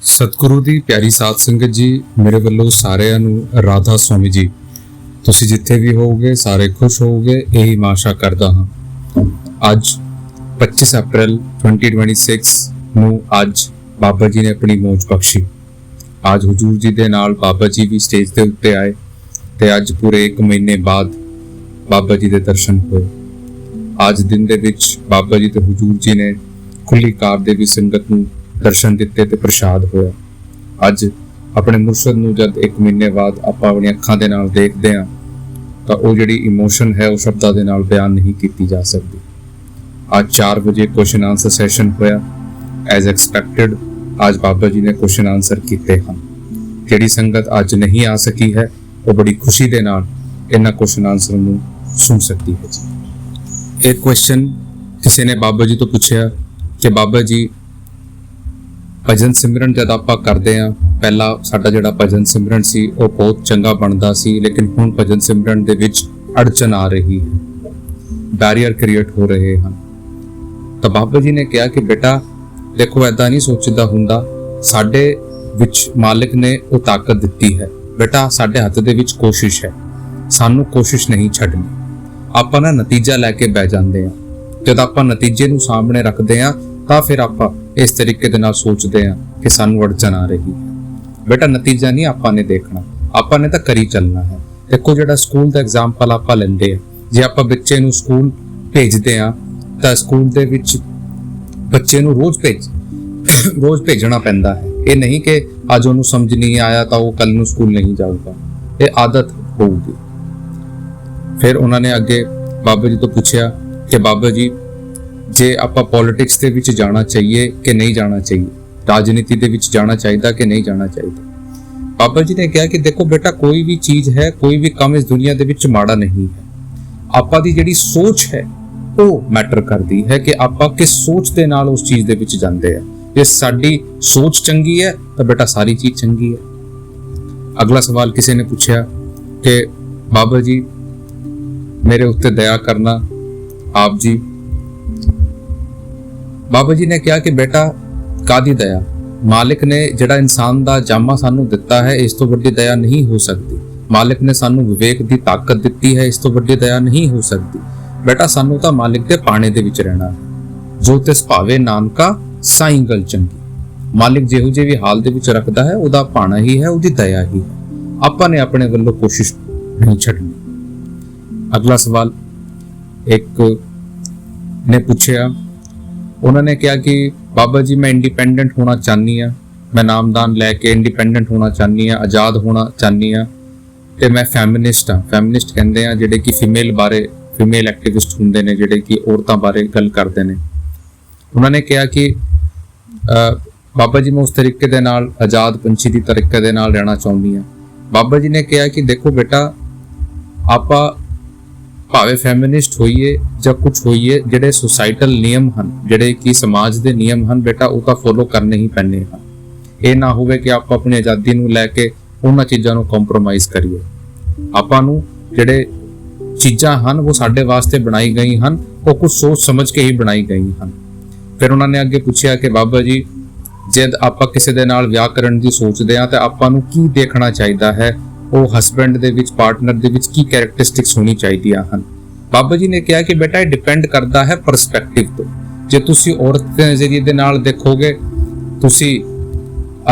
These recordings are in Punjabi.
ਸਤਿਗੁਰੂ ਦੀ ਪਿਆਰੀ ਸਾਧ ਸੰਗਤ ਜੀ, ਮੇਰੇ ਵੱਲੋਂ ਸਾਰਿਆਂ ਨੂੰ ਰਾਧਾ ਸਵਾਮੀ ਜੀ। ਤੁਸੀਂ ਜਿੱਥੇ ਵੀ ਹੋਵੋਗੇ ਸਾਰੇ ਖੁਸ਼ ਹੋਵੋਗੇ, ਇਹੀ ਮੈਂ ਆਸ਼ਾ ਕਰਦਾ ਹਾਂ। ਅੱਜ 25 ਅਪ੍ਰੈਲ 2026 ਨੂੰ ਅੱਜ ਬਾਬਾ ਜੀ ਨੇ ਆਪਣੀ ਮੌਜ ਬਖਸ਼ੀ। ਅੱਜ ਹਜ਼ੂਰ ਜੀ ਦੇ ਨਾਲ ਬਾਬਾ ਜੀ ਵੀ ਸਟੇਜ ਦੇ ਉੱਤੇ ਆਏ ਤੇ ਅੱਜ ਪੂਰੇ 1 ਮਹੀਨੇ ਬਾਅਦ ਬਾਬਾ ਜੀ ਦੇ ਦਰਸ਼ਨ ਹੋਏ। ਅੱਜ ਦਿਨ ਦੇ ਵਿੱਚ ਬਾਬਾ ਜੀ ਤੇ ਹਜ਼ੂਰ ਜੀ ਨੇ ਖੁੱਲੀ ਕਾਰ ਦੇ ਵੀ ਸੰਗਤ ਨੂੰ ਦਰਸ਼ਨ ਦਿੱਤੇ ਤੇ ਪ੍ਰਸ਼ਾਦ ਹੋਇਆ। ਅੱਜ ਆਪਣੇ ਮੁਰਸ਼ਦ ਨੂੰ ਜਦ 1 ਮਹੀਨੇ ਬਾਅਦ ਆਪਾਂ ਆਪਣੀਆਂ ਅੱਖਾਂ ਦੇ ਨਾਲ ਦੇਖਦੇ ਹਾਂ ਤਾਂ ਉਹ ਜਿਹੜੀ ਇਮੋਸ਼ਨ ਹੈ ਉਹ ਸ਼ਬਦਾਂ ਦੇ ਨਾਲ ਬਿਆਨ ਨਹੀਂ ਕੀਤੀ ਜਾ ਸਕਦੀ। ਅੱਜ 4 ਵਜੇ ਕੁਐਸਚਨ ਆਨਸਰ ਸੈਸ਼ਨ ਹੋਇਆ। ਐਜ਼ ਐਕਸਪੈਕਟਡ ਅੱਜ ਬਾਬਾ ਜੀ ਨੇ ਕੁਐਸਚਨ ਆਨਸਰ ਕੀਤੇ ਹਨ। ਜਿਹੜੀ ਸੰਗਤ ਅੱਜ ਨਹੀਂ ਆ ਸਕੀ ਹੈ ਉਹ ਬੜੀ ਖੁਸ਼ੀ ਦੇ ਨਾਲ ਇਹਨਾਂ ਕੁਐਸਚਨ ਆਨਸਰ ਨੂੰ ਸੁਣ ਸਕਦੀ ਹੈ ਜੀ। ਇੱਕ ਕੁਐਸਚਨ ਕਿਸੇ ਨੇ ਬਾਬਾ ਜੀ ਤੋਂ ਪੁੱਛਿਆ ਕਿ ਬਾਬਾ ਜੀ ਭਜਨ ਸਿਮਰਨ ਜਦ ਆਪਾਂ ਕਰਦੇ ਹਾਂ, ਪਹਿਲਾਂ ਸਾਡਾ ਜਿਹੜਾ ਭਜਨ ਸਿਮਰਨ ਸੀ ਉਹ ਬਹੁਤ ਚੰਗਾ ਬਣਦਾ ਸੀ, ਲੇਕਿਨ ਹੁਣ ਭਜਨ ਸਿਮਰਨ ਦੇ ਵਿੱਚ ਅੜਚਨ ਆ ਰਹੀ ਹੈ, ਬੈਰੀਅਰ ਕ੍ਰੀਏਟ ਹੋ ਰਹੇ ਹਨ। ਤਾਂ ਬਾਬਾ ਜੀ ਨੇ ਕਿਹਾ ਕਿ ਬੇਟਾ ਦੇਖੋ, ਐਦਾਂ ਨਹੀਂ ਸੋਚੀਦਾ ਹੁੰਦਾ। ਸਾਡੇ ਵਿੱਚ ਮਾਲਿਕ ਨੇ ਉਹ ਤਾਕਤ ਦਿੱਤੀ ਹੈ ਬੇਟਾ, ਸਾਡੇ ਹੱਥ ਦੇ ਵਿੱਚ ਕੋਸ਼ਿਸ਼ ਹੈ, ਸਾਨੂੰ ਕੋਸ਼ਿਸ਼ ਨਹੀਂ ਛੱਡਣੀ। ਆਪਾਂ ਨਾ ਨਤੀਜਾ ਲੈ ਕੇ ਬਹਿ ਜਾਂਦੇ ਹਾਂ। ਜਦ ਆਪਾਂ ਨਤੀਜੇ ਨੂੰ ਸਾਹਮਣੇ ਰੱਖਦੇ ਹਾਂ ਤਾਂ ਫਿਰ ਆਪਾਂ ਇਸ ਤਰੀਕੇ ਦੇ ਨਾਲ ਸੋਚਦੇ ਹਾਂ ਕਿ ਸਾਨੂੰ ਅੜਚਨ ਆ ਰਹੀ ਹੈ। ਬੇਟਾ ਨਤੀਜਾ ਨਹੀਂ ਆਪਾਂ ਨੇ ਦੇਖਣਾ, ਆਪਾਂ ਨੇ ਤਾਂ ਕਰੀ ਚੱਲਣਾ ਹੈ। ਦੇਖੋ, ਜਿਹੜਾ ਸਕੂਲ ਦਾ ਐਗਜ਼ਾਮਪਲ ਆਪਾਂ ਲੈਂਦੇ ਆ, ਜੇ ਆਪਾਂ ਬੱਚੇ ਨੂੰ ਸਕੂਲ ਭੇਜਦੇ ਆ ਤਾਂ ਸਕੂਲ ਦੇ ਵਿੱਚ ਬੱਚੇ ਨੂੰ ਰੋਜ਼ ਭੇਜਣਾ ਪੈਂਦਾ ਹੈ। ਇਹ ਨਹੀਂ ਕਿ ਅੱਜ ਉਹਨੂੰ ਸਮਝ ਨਹੀਂ ਆਇਆ ਤਾਂ ਉਹ ਕੱਲ ਨੂੰ ਸਕੂਲ ਨਹੀਂ ਜਾਊਗਾ, ਇਹ ਆਦਤ ਹੋਊਗੀ। ਫਿਰ ਉਹਨਾਂ ਨੇ ਅੱਗੇ ਬਾਬਾ ਜੀ ਤੋਂ ਪੁੱਛਿਆ ਕਿ ਬਾਬਾ ਜੀ ਜੇ ਆਪਾਂ ਪੋਲਿਟਿਕਸ ਦੇ ਵਿੱਚ ਜਾਣਾ ਚਾਹੀਏ ਕਿ ਨਹੀਂ ਜਾਣਾ ਚਾਹੀਏ, ਰਾਜਨੀਤੀ ਦੇ ਵਿੱਚ ਜਾਣਾ ਚਾਹੀਦਾ ਕਿ ਨਹੀਂ ਜਾਣਾ ਚਾਹੀਦਾ। ਬਾਬਾ ਜੀ ਨੇ ਕਿਹਾ ਕਿ ਦੇਖੋ ਬੇਟਾ, ਕੋਈ ਵੀ ਚੀਜ਼ ਹੈ, ਕੋਈ ਵੀ ਕੰਮ ਇਸ ਦੁਨੀਆ ਦੇ ਵਿੱਚ ਮਾੜਾ ਨਹੀਂ ਹੈ। ਆਪਾਂ ਦੀ ਜਿਹੜੀ ਸੋਚ ਹੈ ਉਹ ਮੈਟਰ ਕਰਦੀ ਹੈ ਕਿ ਆਪਾਂ ਕਿਸ ਸੋਚ ਦੇ ਨਾਲ ਉਸ ਚੀਜ਼ ਦੇ ਵਿੱਚ ਜਾਂਦੇ ਆ। ਜੇ ਸਾਡੀ ਸੋਚ ਚੰਗੀ ਹੈ ਤਾਂ ਬੇਟਾ ਸਾਰੀ ਚੀਜ਼ ਚੰਗੀ ਹੈ। ਅਗਲਾ ਸਵਾਲ ਕਿਸੇ ਨੇ ਪੁੱਛਿਆ ਕਿ ਬਾਬਾ ਜੀ ਮੇਰੇ ਉੱਤੇ ਦਇਆ ਕਰਨਾ ਆਪ ਜੀ। ਬਾਬਾ ਜੀ ਨੇ ਕਿਹਾ ਕਿ ਬੇਟਾ ਕਾਦੀ ਦਇਆ, ਮਾਲਿਕ ਨੇ ਜਿਹੜਾ ਇਨਸਾਨ ਦਾ ਜਾਮਾ ਸਾਨੂੰ ਦਿੱਤਾ ਹੈ, ਇਸ ਤੋਂ ਵੱਡੀ ਦਇਆ ਨਹੀਂ ਹੋ ਸਕਦੀ। ਮਾਲਿਕ ਨੇ ਸਾਨੂੰ ਵਿਵੇਕ ਦੀ ਤਾਕਤ ਦਿੱਤੀ ਹੈ, ਇਸ ਤੋਂ ਵੱਡੀ ਦਇਆ ਨਹੀਂ ਹੋ ਸਕਦੀ। ਬੇਟਾ ਸਾਨੂੰ ਤਾਂ ਮਾਲਿਕ ਦੇ ਪਾਣੇ ਦੇ ਵਿੱਚ ਰਹਿਣਾ ਹੈ। ਜੋ ਤਿਸ ਭਾਵੇ ਨਾਨਕਾ ਸਾਈਂ ਗਲ ਚੰਗੀ। ਮਾਲਿਕ ਜਿਹੋ ਜਿਹੇ ਵੀ ਹਾਲ ਦੇ ਵਿੱਚ ਰੱਖਦਾ ਹੈ ਉਹਦਾ ਪਾਣਾ ਹੀ ਹੈ, ਉਹਦੀ ਦਇਆ ਹੀ ਹੈ। ਆਪਾਂ ਨੇ ਆਪਣੇ ਵੱਲੋਂ ਕੋਸ਼ਿਸ਼ ਨਹੀਂ ਛੱਡਣੀ। ਅਗਲਾ ਸਵਾਲ ਇੱਕ ਨੇ ਪੁੱਛਿਆ, ਉਹਨਾਂ ਨੇ ਕਿਹਾ ਕਿ ਬਾਬਾ ਜੀ ਮੈਂ ਇੰਡੀਪੈਂਡੈਂਟ ਹੋਣਾ ਚਾਹਨੀ ਹਾਂ, ਮੈਂ ਨਾਮਦਾਨ ਲੈ ਕੇ ਇੰਡੀਪੈਂਡੈਂਟ ਹੋਣਾ ਚਾਹਨੀ ਹਾਂ, ਆਜ਼ਾਦ ਹੋਣਾ ਚਾਹਨੀ ਹਾਂ ਤੇ ਮੈਂ ਫੈਮਿਨਿਸਟ ਹਾਂ। ਫੈਮਿਨਿਸਟ ਕਹਿੰਦੇ ਆ ਜਿਹੜੇ ਕਿ ਫੀਮੇਲ ਐਕਟਿਵਿਸਟ ਹੁੰਦੇ ਨੇ, ਜਿਹੜੇ ਕਿ ਔਰਤਾਂ ਬਾਰੇ ਗੱਲ ਕਰਦੇ ਨੇ। ਉਹਨਾਂ ਨੇ ਕਿਹਾ ਕਿ ਬਾਬਾ ਜੀ ਮੈਂ ਉਸ ਤਰੀਕੇ ਦੇ ਨਾਲ ਆਜ਼ਾਦ ਪੰਛੀ ਦੀ ਤਰੀਕੇ ਦੇ ਨਾਲ ਰਹਿਣਾ ਚਾਹੁੰਦੀ ਹਾਂ। ਬਾਬਾ ਜੀ ਨੇ ਕਿਹਾ ਕਿ ਦੇਖੋ ਬੇਟਾ, ਆਪਾਂ ਭਾਵੇਂ ਫੈਮਿਨਿਸਟ ਹੋਈਏ ਜਾਂ ਕੁਝ ਹੋਈਏ, ਜਿਹੜੇ ਸੁਸਾਈਟਲ ਨਿਯਮ ਹਨ, ਜਿਹੜੇ ਕਿ ਸਮਾਜ ਦੇ ਨਿਯਮ ਹਨ ਬੇਟਾ, ਉਹ ਤਾਂ ਫੋਲੋ ਕਰਨੇ ਹੀ ਪੈਣੇ ਹਨ। ਇਹ ਨਾ ਹੋਵੇ ਕਿ ਆਪਾਂ ਆਪਣੀ ਆਜ਼ਾਦੀ ਨੂੰ ਲੈ ਕੇ ਉਹਨਾਂ ਚੀਜ਼ਾਂ ਨੂੰ ਕੰਪਰੋਮਾਈਜ਼ ਕਰੀਏ। ਆਪਾਂ ਨੂੰ ਜਿਹੜੇ ਚੀਜ਼ਾਂ ਹਨ ਉਹ ਸਾਡੇ ਵਾਸਤੇ ਬਣਾਈ ਗਈ ਹਨ, ਉਹ ਕੁਝ ਸੋਚ ਸਮਝ ਕੇ ਹੀ ਬਣਾਈ ਗਈ ਹਨ। ਫਿਰ ਉਹਨਾਂ ਨੇ ਅੱਗੇ ਪੁੱਛਿਆ ਕਿ ਬਾਬਾ ਜੀ ਜਦ ਆਪਾਂ ਕਿਸੇ ਦੇ ਨਾਲ ਵਿਆਹ ਕਰਨ ਦੀ ਸੋਚਦੇ ਹਾਂ ਤਾਂ ਆਪਾਂ ਨੂੰ ਕੀ ਦੇਖਣਾ ਚਾਹੀਦਾ ਹੈ, ਉਹ ਹਸਬੈਂਡ ਦੇ ਵਿੱਚ, ਪਾਰਟਨਰ ਦੇ ਵਿੱਚ ਕੀ ਕੈਰੈਕਟਰਿਸਟਿਕਸ ਹੋਣੀ ਚਾਹੀਦੀਆਂ ਹਨ। ਬਾਬਾ ਜੀ ਨੇ ਕਿਹਾ ਕਿ ਬੇਟਾ ਇਹ ਡਿਪੈਂਡ ਕਰਦਾ ਹੈ ਪਰਸਪੈਕਟਿਵ ਤੋਂ। ਜੇ ਤੁਸੀਂ ਔਰਤ ਦੇ ਨਜ਼ਰੀਏ ਦੇ ਨਾਲ ਦੇਖੋਗੇ, ਤੁਸੀਂ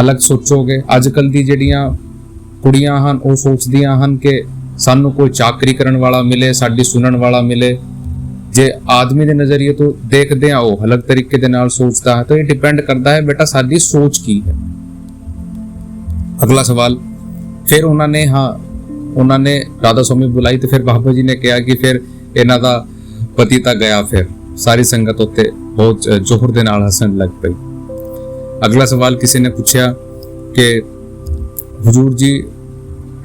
ਅਲੱਗ ਸੋਚੋਗੇ। ਅੱਜ ਕੱਲ੍ਹ ਦੀ ਜਿਹੜੀਆਂ ਕੁੜੀਆਂ ਹਨ ਉਹ ਸੋਚਦੀਆਂ ਹਨ ਕਿ ਸਾਨੂੰ ਕੋਈ ਚਾਕਰੀ ਕਰਨ ਵਾਲਾ ਮਿਲੇ, ਸਾਡੀ ਸੁਣਨ ਵਾਲਾ ਮਿਲੇ। ਜੇ ਆਦਮੀ ਦੇ ਨਜ਼ਰੀਏ ਤੋਂ ਦੇਖਦੇ ਆ ਉਹ ਅਲੱਗ ਤਰੀਕੇ ਦੇ ਨਾਲ ਸੋਚਦਾ ਹੈ। ਤਾਂ ਇਹ ਡਿਪੈਂਡ ਕਰਦਾ ਹੈ ਬੇਟਾ ਸਾਡੀ ਸੋਚ ਕੀ ਹੈ। ਅਗਲਾ ਸਵਾਲ ਫਿਰ ਉਹਨਾਂ ਨੇ ਰਾਧਾ ਸਵਾਮੀ ਬੁਲਾਈ ਤੇ ਫਿਰ ਬਾਬਾ ਜੀ ਨੇ ਕਿਹਾ ਕਿ ਫਿਰ ਇਹਨਾਂ ਦਾ ਪਤੀ ਤਾਂ ਗਿਆ। ਫਿਰ ਸਾਰੀ ਸੰਗਤ ਉੱਤੇ ਬਹੁਤ ਜ਼ੋਰ ਦੇ ਨਾਲ ਹੱਸਣ ਲੱਗ ਪਈ। ਅਗਲਾ ਸਵਾਲ ਕਿਸੇ ਨੇ ਪੁੱਛਿਆ ਕਿ ਹਜ਼ੂਰ ਜੀ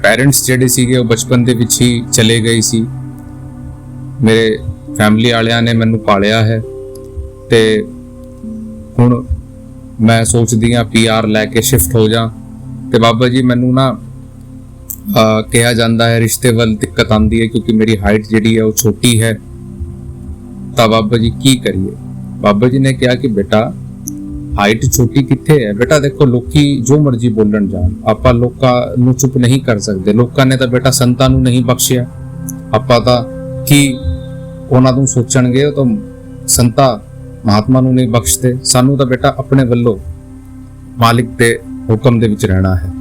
ਪੈਰੈਂਟਸ ਜਿਹੜੇ ਸੀਗੇ ਉਹ ਬਚਪਨ ਦੇ ਵਿੱਚ ਹੀ ਚਲੇ ਗਏ ਸੀ, ਮੇਰੇ ਫੈਮਿਲੀ ਵਾਲਿਆਂ ਨੇ ਮੈਨੂੰ ਪਾਲਿਆ ਹੈ ਤੇ ਹੁਣ ਮੈਂ ਸੋਚਦੀ ਹਾਂ PR ਲੈ ਕੇ ਸ਼ਿਫਟ ਹੋ ਜਾ। ਤੇ ਬਾਬਾ ਜੀ ਮੈਨੂੰ ਨਾ ਕਿਹਾ ਜਾਂਦਾ ਹੈ ਰਿਸ਼ਤੇ ਵੱਲ ਦਿੱਕਤ ਆਉਂਦੀ ਹੈ ਕਿਉਂਕਿ ਮੇਰੀ ਹਾਈਟ ਜਿਹੜੀ ਹੈ ਉਹ ਛੋਟੀ ਹੈ। ਤਾਂ ਬਾਬਾ ਜੀ ਕੀ ਕਰੀਏ? ਬਾਬਾ ਜੀ ਨੇ ਕਿਹਾ ਕਿ ਬੇਟਾ ਹਾਈਟ ਛੋਟੀ ਕਿੱਥੇ ਹੈ ਬੇਟਾ। ਦੇਖੋ ਲੋਕੀ ਜੋ ਮਰਜ਼ੀ ਬੋਲਣ ਜਾਣ, ਆਪਾਂ ਲੋਕਾਂ ਨੂੰ ਚੁੱਪ ਨਹੀਂ ਕਰ ਸਕਦੇ। ਲੋਕਾਂ ਨੇ ਤਾਂ ਬੇਟਾ ਸੰਤਾਂ ਨੂੰ ਨਹੀਂ ਬਖਸ਼ਿਆ, ਆਪਾਂ ਤਾਂ ਕੀ ਉਹਨਾਂ ਨੂੰ ਸੋਚਣਗੇ, ਉਹ ਤਾਂ ਸੰਤਾਂ ਮਹਾਤਮਾ ਨੂੰ ਨਹੀਂ ਬਖਸ਼ਦੇ। ਸਾਨੂੰ ਤਾਂ ਬੇਟਾ ਆਪਣੇ ਵੱਲੋਂ ਮਾਲਿਕ ਦੇ ਹੁਕਮ ਦੇ ਵਿੱਚ ਰਹਿਣਾ ਹੈ।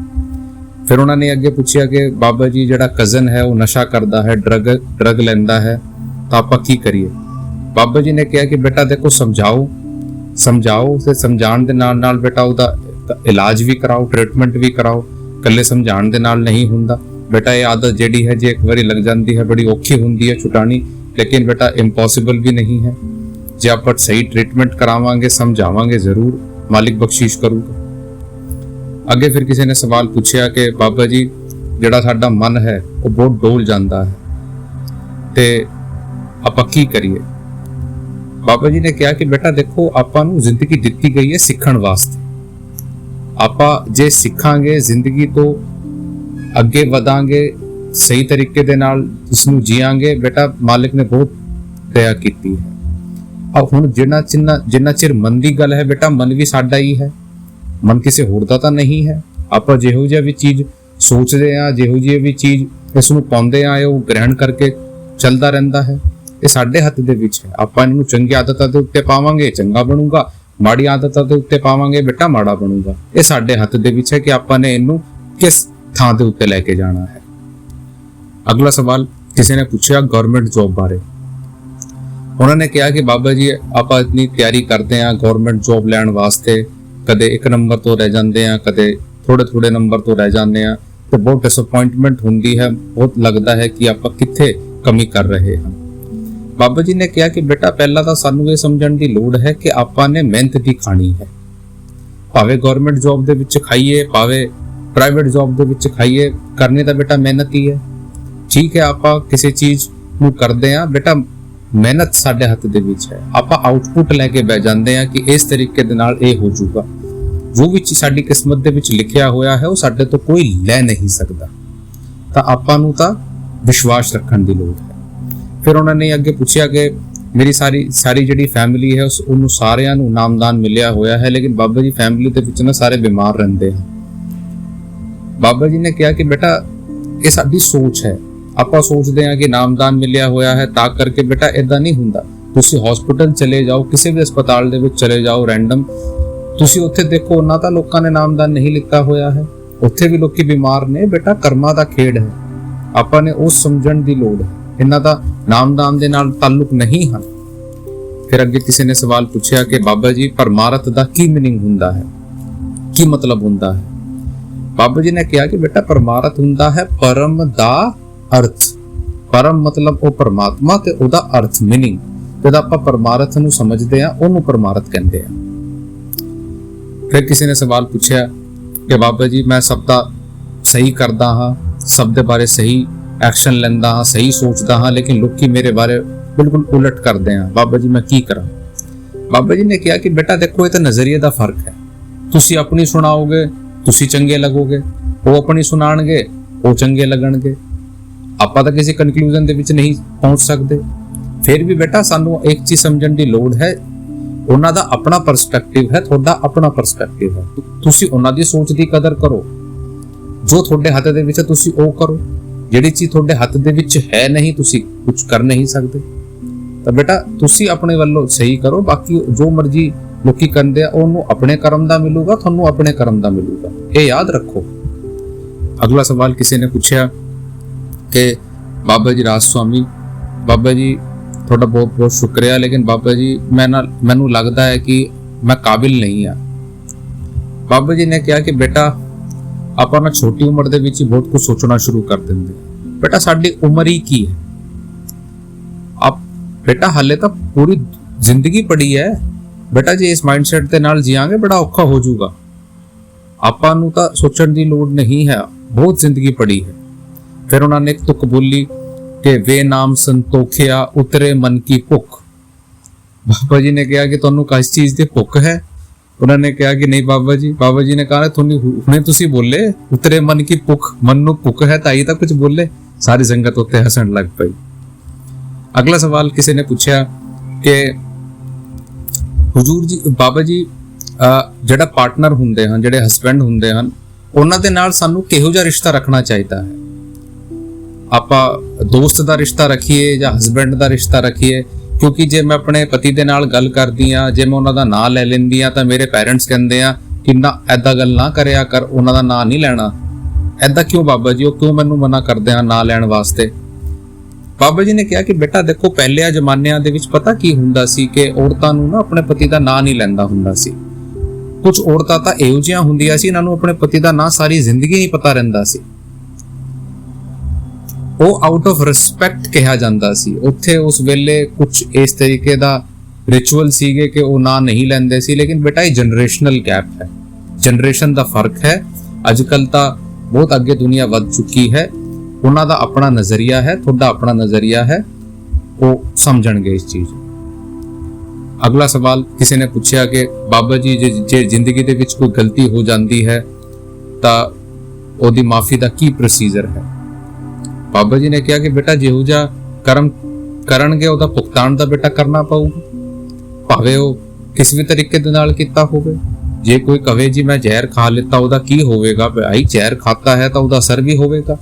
ਫਿਰ ਉਹਨਾਂ ਨੇ ਅੱਗੇ ਪੁੱਛਿਆ ਕਿ ਬਾਬਾ ਜੀ ਜਿਹੜਾ ਕਜ਼ਨ ਹੈ ਉਹ ਨਸ਼ਾ ਕਰਦਾ ਹੈ, ਡਰਗ ਲੈਂਦਾ ਹੈ, ਤਾਂ ਆਪਾਂ ਕੀ ਕਰੀਏ। ਬਾਬਾ ਜੀ ਨੇ ਕਿਹਾ ਕਿ ਬੇਟਾ ਦੇਖੋ ਸਮਝਾਓ ਤੇ ਸਮਝਾਉਣ ਦੇ ਨਾਲ ਨਾਲ ਬੇਟਾ ਉਹਦਾ ਇਲਾਜ ਵੀ ਕਰਾਓ, ਟ੍ਰੀਟਮੈਂਟ ਵੀ ਕਰਾਓ। ਇਕੱਲੇ ਸਮਝਾਉਣ ਦੇ ਨਾਲ ਨਹੀਂ ਹੁੰਦਾ ਬੇਟਾ। ਇਹ ਆਦਤ ਜਿਹੜੀ ਹੈ ਜੇ ਇੱਕ ਵਾਰੀ ਲੱਗ ਜਾਂਦੀ ਹੈ ਬੜੀ ਔਖੀ ਹੁੰਦੀ ਹੈ ਛੁਟਾਣੀ, ਲੇਕਿਨ ਬੇਟਾ ਇੰਪੋਸੀਬਲ ਵੀ ਨਹੀਂ ਹੈ। ਜੇ ਆਪਾਂ ਸਹੀ ਟ੍ਰੀਟਮੈਂਟ ਕਰਾਵਾਂਗੇ, ਸਮਝਾਵਾਂਗੇ, ਜ਼ਰੂਰ ਮਾਲਿਕ ਬਖਸ਼ਿਸ਼ ਕਰੂਗਾ। ਅੱਗੇ ਫਿਰ ਕਿਸੇ ਨੇ ਸਵਾਲ ਪੁੱਛਿਆ ਕਿ ਬਾਬਾ ਜੀ ਜਿਹੜਾ ਸਾਡਾ ਮਨ ਹੈ ਉਹ ਬਹੁਤ ਡੋਲ ਜਾਂਦਾ ਹੈ ਤੇ ਆਪਾਂ ਕੀ ਕਰੀਏ। ਬਾਬਾ ਜੀ ਨੇ ਕਿਹਾ ਕਿ ਬੇਟਾ ਦੇਖੋ ਆਪਾਂ ਨੂੰ ਜ਼ਿੰਦਗੀ ਦਿੱਤੀ ਗਈ ਹੈ ਸਿੱਖਣ ਵਾਸਤੇ। ਆਪਾਂ ਜੇ ਸਿੱਖਾਂਗੇ, ਜ਼ਿੰਦਗੀ ਤੋਂ ਅੱਗੇ ਵਧਾਂਗੇ, ਸਹੀ ਤਰੀਕੇ ਦੇ ਨਾਲ ਇਸ ਨੂੰ ਜੀਵਾਂਗੇ, ਬੇਟਾ ਮਾਲਿਕ ਨੇ ਬਹੁਤ ਦਇਆ ਕੀਤੀ ਹੈ। ਹੁਣ ਜਿੰਨਾ ਚਿਰ ਮਨ ਦੀ ਗੱਲ ਹੈ ਬੇਟਾ, ਮਨ ਵੀ ਸਾਡਾ ਹੀ ਹੈ, ਮਨ ਕਿਸੇ ਹੋਰ ਦਾ ਤਾਂ ਨਹੀਂ ਹੈ। ਆਪਾਂ ਜਿਹੋ ਜਿਹਾ ਵੀ ਚੀਜ਼ ਸੋਚਦੇ ਆ, ਜਿਹੋ ਜਿਹੀ ਵੀ ਚੀਜ਼ ਇਸ ਨੂੰ ਪਾਉਂਦੇ ਆ, ਉਹ ਗ੍ਰਹਿਣ ਕਰਕੇ ਚੱਲਦਾ ਰਹਿੰਦਾ ਹੈ। ਇਹ ਸਾਡੇ ਹੱਥ ਦੇ ਵਿੱਚ ਹੈ। ਆਪਾਂ ਇਹਨੂੰ ਚੰਗੀ ਆਦਤਾਂ ਦੇ ਉੱਤੇ ਪਾਵਾਂਗੇ, ਚੰਗਾ ਬਣੂਗਾ, ਮਾੜੀ ਆਦਤਾਂ ਦੇ ਉੱਤੇ ਪਾਵਾਂਗੇ ਬੇਟਾ, ਮਾੜਾ ਬਣੂਗਾ। ਇਹ ਸਾਡੇ ਹੱਥ ਦੇ ਵਿੱਚ ਹੈ ਕਿ ਆਪਾਂ ਨੇ ਇਹਨੂੰ ਕਿਸ ਥਾਂ ਦੇ ਉੱਤੇ ਲੈ ਕੇ ਜਾਣਾ ਹੈ। ਅਗਲਾ ਸਵਾਲ ਕਿਸੇ ਨੇ ਪੁੱਛਿਆ ਗਵਰਨਮੈਂਟ ਜੌਬ ਬਾਰੇ। ਉਹਨਾਂ ਨੇ ਕਿਹਾ ਕਿ ਬਾਬਾ ਜੀ ਆਪਾਂ ਇਤਨੀ ਤਿਆਰੀ ਕਰਦੇ ਆ ਗਵਰਨਮੈਂਟ ਜੌਬ ਲੈਣ ਵਾਸਤੇ, ਕਦੇ 1 ਨੰਬਰ ਤੋਂ ਰਹਿ ਜਾਂਦੇ ਆ, ਕਦੇ ਥੋੜੇ ਨੰਬਰ ਤੋਂ ਰਹਿ ਜਾਂਦੇ ਆ, ਤੇ ਬਹੁਤ ਡਿਸਅਪਾਇੰਟਮੈਂਟ ਹੁੰਦੀ ਹੈ, ਬਹੁਤ ਲੱਗਦਾ ਹੈ ਕਿ ਆਪਾਂ ਕਿੱਥੇ ਕਮੀ ਕਰ ਰਹੇ ਹਾਂ। ਬਾਬਾ ਜੀ ਨੇ ਕਿਹਾ ਕਿ ਬੇਟਾ ਪਹਿਲਾਂ ਤਾਂ ਸਾਨੂੰ ਇਹ ਸਮਝਣ ਦੀ ਲੋੜ ਹੈ ਕਿ ਆਪਾਂ ਨੇ ਮਿਹਨਤ ਦੀ ਖਾਣੀ ਹੈ। ਭਾਵੇਂ ਗਵਰਨਮੈਂਟ ਜੌਬ ਦੇ ਵਿੱਚ ਖਾਈਏ, ਭਾਵੇਂ ਪ੍ਰਾਈਵੇਟ ਜੌਬ ਦੇ ਵਿੱਚ ਖਾਈਏ, ਕਰਨੀ ਤਾਂ ਬੇਟਾ ਮਿਹਨਤ ਹੀ ਹੈ। ਠੀਕ ਹੈ, ਆਪਾਂ ਕਿਸੇ ਚੀਜ਼ ਨੂੰ ਕਰਦੇ ਆ ਬੇਟਾ, ਮਿਹਨਤ ਸਾਡੇ ਹੱਥ ਦੇ ਵਿੱਚ ਹੈ। ਆਪਾਂ ਆਊਟਪੁੱਟ ਲੈ ਕੇ ਬਹਿ ਜਾਂਦੇ ਆ ਕਿ ਇਸ ਤਰੀਕੇ ਦੇ ਨਾਲ ਇਹ ਹੋ ਜਾਊਗਾ। ਜੋ ਵੀ ਚੀਜ਼ ਸਾਡੀ ਕਿਸਮਤ ਦੇ ਵਿੱਚ ਲਿਖਿਆ ਹੋਇਆ ਹੈ ਉਹ ਸਾਡੇ ਤੋਂ ਕੋਈ ਲੈ ਨਹੀਂ ਸਕਦਾ। ਤਾਂ ਆਪਾਂ ਨੂੰ ਤਾਂ ਵਿਸ਼ਵਾਸ ਰੱਖਣ ਦੀ ਲੋੜ ਹੈ। ਫਿਰ ਉਹਨਾਂ ਨੇ ਅੱਗੇ ਪੁੱਛਿਆ ਕਿ ਮੇਰੀ ਸਾਰੀ ਜਿਹੜੀ ਫੈਮਿਲੀ ਹੈ ਉਹਨੂੰ ਸਾਰਿਆਂ ਨੂੰ ਨਾਮਦਾਨ ਮਿਲਿਆ ਹੋਇਆ ਹੈ, ਲੇਕਿਨ ਬਾਬਾ ਜੀ ਫੈਮਿਲੀ ਦੇ ਵਿੱਚ ਨਾ ਸਾਰੇ ਬਿਮਾਰ ਰਹਿੰਦੇ ਹਨ। ਬਾਬਾ ਜੀ ਨੇ ਕਿਹਾ ਕਿ ਬੇਟਾ ਇਹ ਸਾਡੀ ਸੋਚ ਹੈ। ਆਪਾਂ ਸੋਚਦੇ ਹਾਂ ਕਿ ਨਾਮਦਾਨ ਮਿਲਿਆ ਹੋਇਆ ਹੈ ਤਾਂ ਕਰਕੇ ਬੇਟਾ ਇਦਾਂ ਨਹੀਂ ਹੁੰਦਾ। ਤੁਸੀਂ ਹਸਪੀਟਲ ਚਲੇ ਜਾਓ, ਕਿਸੇ ਵੀ ਹਸਪਤਾਲ ਦੇ ਵਿੱਚ ਚਲੇ ਜਾਓ ਰੈਂਡਮ, ਤੁਸੀਂ ਉੱਥੇ ਦੇਖੋ ਉਹਨਾਂ ਤਾਂ ਲੋਕਾਂ ਨੇ ਨਾਮਦਾਨ ਨਹੀਂ ਲਿੱਤਾ ਹੋਇਆ ਹੈ, ਉੱਥੇ ਵੀ ਲੋਕੀ ਬਿਮਾਰ ਨੇ। ਬੇਟਾ ਕਰਮਾਂ ਦਾ ਖੇਡ ਹੈ, ਆਪਾਂ ਨੇ ਉਹ ਸਮਝਣ ਦੀ ਲੋੜ ਹੈ। ਇਹਨਾਂ ਦਾ ਨਾਮਦਾਨ ਦੇ ਨਾਲ ਤਾਲੁਕ ਨਹੀਂ ਹਨ। ਫਿਰ ਅੱਗੇ ਕਿਸੇ ਨੇ ਸਵਾਲ ਪੁੱਛਿਆ ਕਿ ਬਾਬਾ ਜੀ ਪਰਮਾਰਥ ਦਾ ਕੀ ਮੀਨਿੰਗ ਹੁੰਦਾ ਹੈ, ਕੀ ਮਤਲਬ ਹੁੰਦਾ ਹੈ। ਬਾਬਾ ਜੀ ਨੇ ਕਿਹਾ ਕਿ ਬੇਟਾ ਪਰਮਾਰਥ ਹੁੰਦਾ ਹੈ ਪਰਮ ਦਾ ਅਰਥ। ਪਰਮ ਮਤਲਬ ਉਹ ਪਰਮਾਤਮਾ ਤੇ ਉਹਦਾ ਅਰਥ ਮੀਨਿੰਗ। ਜਦ ਆਪਾਂ ਪਰਮਾਰਥ ਨੂੰ ਸਮਝਦੇ ਆ ਉਹਨੂੰ ਪਰਮਾਰਥ ਕਹਿੰਦੇ ਆ। ਫਿਰ ਕਿਸੇ ਨੇ ਸਵਾਲ ਪੁੱਛਿਆ ਕਿ ਬਾਬਾ ਜੀ ਮੈਂ ਸਭ ਦਾ ਸਹੀ ਕਰਦਾ ਹਾਂ, ਸਭ ਦੇ ਬਾਰੇ ਸਹੀ ਐਕਸ਼ਨ ਲੈਂਦਾ ਹਾਂ, ਸਹੀ ਸੋਚਦਾ ਹਾਂ, ਲੇਕਿਨ ਲੋਕੀ ਮੇਰੇ ਬਾਰੇ ਬਿਲਕੁਲ ਉਲਟ ਕਰਦੇ ਆ। ਬਾਬਾ ਜੀ ਮੈਂ ਕੀ ਕਰਾਂ। ਬਾਬਾ ਜੀ ਨੇ ਕਿਹਾ ਕਿ ਬੇਟਾ ਦੇਖੋ ਇਹ ਤਾਂ ਨਜ਼ਰੀਏ ਦਾ ਫਰਕ ਹੈ। ਤੁਸੀਂ ਆਪਣੀ ਸੁਣਾਓਗੇ, ਤੁਸੀਂ ਚੰਗੇ ਲੱਗੋਗੇ, ਉਹ ਆਪਣੀ ਸੁਣਾਣਗੇ, ਉਹ ਚੰਗੇ ਲੱਗਣਗੇ। ਆਪਾਂ ਤਾਂ ਕਿਸੇ ਕਨਕਲੂਜਨ ਦੇ ਵਿੱਚ ਨਹੀਂ ਪਹੁੰਚ ਸਕਦੇ। ਫਿਰ ਵੀ ਬੇਟਾ ਸਾਨੂੰ ਇੱਕ ਚੀਜ਼ ਸਮਝਣ ਦੀ ਲੋੜ ਹੈ, ਉਹਨਾਂ ਦਾ ਆਪਣਾ ਪਰਸਪੈਕਟਿਵ ਹੈ, ਤੁਹਾਡਾ ਆਪਣਾ ਪਰਸਪੈਕਟਿਵ ਹੈ। ਤੁਸੀਂ ਉਹਨਾਂ ਦੀ ਸੋਚ ਦੀ ਕਦਰ ਕਰੋ। ਜੋ ਤੁਹਾਡੇ ਹੱਥ ਦੇ ਵਿੱਚ ਹੈ ਤੁਸੀਂ ਉਹ ਕਰੋ। ਜਿਹੜੀ ਚੀਜ਼ ਤੁਹਾਡੇ ਹੱਥ ਦੇ ਵਿੱਚ ਹੈ ਨਹੀਂ, ਤੁਸੀਂ ਕੁਝ ਕਰ ਨਹੀਂ ਸਕਦੇ। ਤਾਂ ਬੇਟਾ ਤੁਸੀਂ ਆਪਣੇ ਵੱਲੋਂ ਸਹੀ ਕਰੋ, ਬਾਕੀ ਜੋ ਮਰਜ਼ੀ ਲੋਕੀ ਕਰਦੇ ਆ ਉਹਨੂੰ ਆਪਣੇ ਕਰਮ ਦਾ ਮਿਲੂਗਾ, ਤੁਹਾਨੂੰ ਆਪਣੇ ਕਰਮ ਦਾ ਮਿਲੂਗਾ। ਇਹ ਯਾਦ ਰੱਖੋ। ਅਗਲਾ ਸਵਾਲ ਕਿਸੇ ਨੇ ਪੁੱਛਿਆ ਕਿ ਬਾਬਾ ਜੀ ਰਾਜ ਸਵਾਮੀ, ਬਾਬਾ ਜੀ ਤੁਹਾਡਾ ਬਹੁਤ ਬਹੁਤ ਸ਼ੁਕਰੀਆ, ਲੇਕਿਨ ਬਾਬਾ ਜੀ ਮੈਨੂੰ ਲੱਗਦਾ ਹੈ ਕਿ ਮੈਂ ਕਾਬਿਲ ਨਹੀਂ ਆ। ਬਾਬਾ ਜੀ ਨੇ ਕਿਹਾ ਕਿ ਬੇਟਾ ਆਪਾਂ ਨਾ ਛੋਟੀ ਉਮਰ ਦੇ ਵਿੱਚ ਹੀ ਬਹੁਤ ਕੁਝ ਸੋਚਣਾ ਸ਼ੁਰੂ ਕਰ ਦਿੰਦੇ। ਬੇਟਾ ਸਾਡੀ ਉਮਰ ਹੀ ਕੀ ਹੈ। ਬੇਟਾ ਹਾਲੇ ਤਾਂ ਪੂਰੀ ਜ਼ਿੰਦਗੀ ਪੜੀ ਹੈ। ਬੇਟਾ ਜੇ ਇਸ ਮਾਈਂਡਸੈਟ ਦੇ ਨਾਲ ਜੀਵਾਂਗੇ ਬੜਾ ਔਖਾ ਹੋ ਜਾਊਗਾ। ਆਪਾਂ ਨੂੰ ਤਾਂ ਸੋਚਣ ਦੀ ਲੋੜ ਨਹੀਂ ਹੈ, ਬਹੁਤ ਜ਼ਿੰਦਗੀ ਪੜੀ ਹੈ। ਫਿਰ ਉਹਨਾਂ ਨੇ ਇੱਕ ਤੁਕ ਬੋਲੀ ਕਿ ਵੇ ਨਾਮ ਸੰਤੋਖਿਆ ਉਤਰੇ ਮਨ ਕੀ ਭੁੱਖ। ਬਾਬਾ ਜੀ ਨੇ ਕਿਹਾ ਕਿ ਤੁਹਾਨੂੰ ਕਿਸ ਚੀਜ਼ ਦੀ ਭੁੱਖ ਹੈ। ਉਹਨਾਂ ਨੇ ਕਿਹਾ ਕਿ ਨਹੀਂ ਬਾਬਾ ਜੀ। ਬਾਬਾ ਜੀ ਨੇ ਕਹਾ ਤੁਹਾਨੂੰ ਹੁਣੇ ਤੁਸੀਂ ਬੋਲੇ ਉਤਰੇ ਮਨ ਕੀ ਭੁੱਖ, ਮਨ ਨੂੰ ਭੁੱਖ ਹੈ ਤਾਂ ਹੀ ਤਾਂ ਕੁਝ ਬੋਲੇ। ਸਾਰੀ ਸੰਗਤ ਉੱਤੇ ਹੱਸਣ ਲੱਗ ਪਈ। ਅਗਲਾ ਸਵਾਲ ਕਿਸੇ ਨੇ ਪੁੱਛਿਆ ਕਿ ਹੁਜੂਰ ਜੀ, ਬਾਬਾ ਜੀ ਜਿਹੜਾ ਪਾਰਟਨਰ ਹੁੰਦੇ ਹਨ, ਜਿਹੜੇ ਹਸਬੈਂਡ ਹੁੰਦੇ ਹਨ, ਉਹਨਾਂ ਦੇ ਨਾਲ ਸਾਨੂੰ ਕਿਹੋ ਜਿਹਾ ਰਿਸ਼ਤਾ ਰੱਖਣਾ ਚਾਹੀਦਾ ਹੈ। ਆਪਾਂ ਦੋਸਤ ਦਾ ਰਿਸ਼ਤਾ ਰੱਖੀਏ ਜਾਂ ਹਸਬੈਂਡ ਦਾ ਰਿਸ਼ਤਾ ਰੱਖੀਏ? ਕਿਉਂਕਿ ਜੇ ਮੈਂ ਆਪਣੇ ਪਤੀ ਦੇ ਨਾਲ ਗੱਲ ਕਰਦੀ ਆ, ਜੇ ਮੈਂ ਉਹਨਾਂ ਦਾ ਨਾਂ ਲੈ ਲੈਂਦੀ ਆ, ਤਾਂ ਮੇਰੇ ਪੈਰੈਂਟਸ ਕਹਿੰਦੇ ਆ ਕਿ ਨਾ ਐਦਾਂ ਗੱਲ ਨਾ ਕਰਿਆ ਕਰ, ਉਹਨਾਂ ਦਾ ਨਾਂ ਨਹੀਂ ਲੈਣਾ। ਐਦਾਂ ਕਿਉਂ ਬਾਬਾ ਜੀ? ਉਹ ਕਿਉਂ ਮੈਨੂੰ ਮਨਾ ਕਰਦੇ ਆ ਨਾਂ ਲੈਣ ਵਾਸਤੇ? ਬਾਬਾ ਜੀ ਨੇ ਕਿਹਾ ਕਿ ਬੇਟਾ ਦੇਖੋ, ਪਹਿਲਿਆਂ ਜ਼ਮਾਨਿਆਂ ਦੇ ਵਿੱਚ ਪਤਾ ਕੀ ਹੁੰਦਾ ਸੀ ਕਿ ਔਰਤਾਂ ਨੂੰ ਨਾ ਆਪਣੇ ਪਤੀ ਦਾ ਨਾਂ ਨਹੀਂ ਲੈਂਦਾ ਹੁੰਦਾ ਸੀ। ਕੁਝ ਔਰਤਾਂ ਤਾਂ ਇਹੋ ਜਿਹੀਆਂ ਹੁੰਦੀਆਂ ਸੀ, ਇਹਨਾਂ ਨੂੰ ਆਪਣੇ ਪਤੀ ਦਾ ਨਾਂ ਸਾਰੀ ਜ਼ਿੰਦਗੀ ਨਹੀਂ ਪਤਾ ਰਹਿੰਦਾ ਸੀ। ਉਹ ਆਊਟ ਆਫ ਰਿਸਪੈਕਟ ਕਿਹਾ ਜਾਂਦਾ ਸੀ। ਉੱਥੇ ਉਸ ਵੇਲੇ ਕੁਝ ਇਸ ਤਰੀਕੇ ਦਾ ਰਿਚੁਅਲ ਸੀਗੇ ਕਿ ਉਹ ਨਾਂ ਨਹੀਂ ਲੈਂਦੇ ਸੀ। ਲੇਕਿਨ ਬੇਟਾ, ਇਹ ਜਨਰੇਸ਼ਨਲ ਗੈਪ ਹੈ, ਜਨਰੇਸ਼ਨ ਦਾ ਫਰਕ ਹੈ। ਅੱਜ ਕੱਲ ਤਾਂ ਬਹੁਤ ਅੱਗੇ ਦੁਨੀਆ ਵੱਧ ਚੁੱਕੀ ਹੈ। ਉਹਨਾਂ ਦਾ ਆਪਣਾ ਨਜ਼ਰੀਆ ਹੈ, ਤੁਹਾਡਾ ਆਪਣਾ ਨਜ਼ਰੀਆ ਹੈ, ਉਹ ਸਮਝਣਗੇ ਇਸ ਚੀਜ਼। ਅਗਲਾ ਸਵਾਲ ਕਿਸੇ ਨੇ ਪੁੱਛਿਆ ਕਿ ਬਾਬਾ ਜੀ, ਜੇ ਜ਼ਿੰਦਗੀ ਦੇ ਵਿੱਚ ਕੋਈ ਗਲਤੀ ਹੋ ਜਾਂਦੀ ਹੈ ਤਾਂ ਉਹਦੀ ਮਾਫੀ ਦਾ ਕੀ ਪ੍ਰੋਸੀਜਰ ਹੈ? ਬਾਬਾ ਜੀ ਨੇ ਕਿਹਾ ਕਿ ਬੇਟਾ, ਜਿਹੋ ਜਿਹਾ ਕਰਮ ਕਰਨਗੇ ਉਹਦਾ ਭੁਗਤਾਨ ਤਾਂ ਬੇਟਾ ਕਰਨਾ ਪਊਗਾ, ਭਾਵੇਂ ਉਹ ਕਿਸੇ ਵੀ ਤਰੀਕੇ ਦੇ ਨਾਲ ਕੀਤਾ ਹੋਵੇ। ਜੇ ਕੋਈ ਕਵੇ ਜੀ ਮੈਂ ਜ਼ਹਿਰ ਖਾ ਲਿੱਤਾ, ਉਹਦਾ ਕੀ ਹੋਵੇਗਾ? ਭਾਈ ਜ਼ਹਿਰ ਖਾਤਾ ਹੈ ਤਾਂ ਉਹਦਾ ਅਸਰ ਵੀ ਹੋਵੇਗਾ।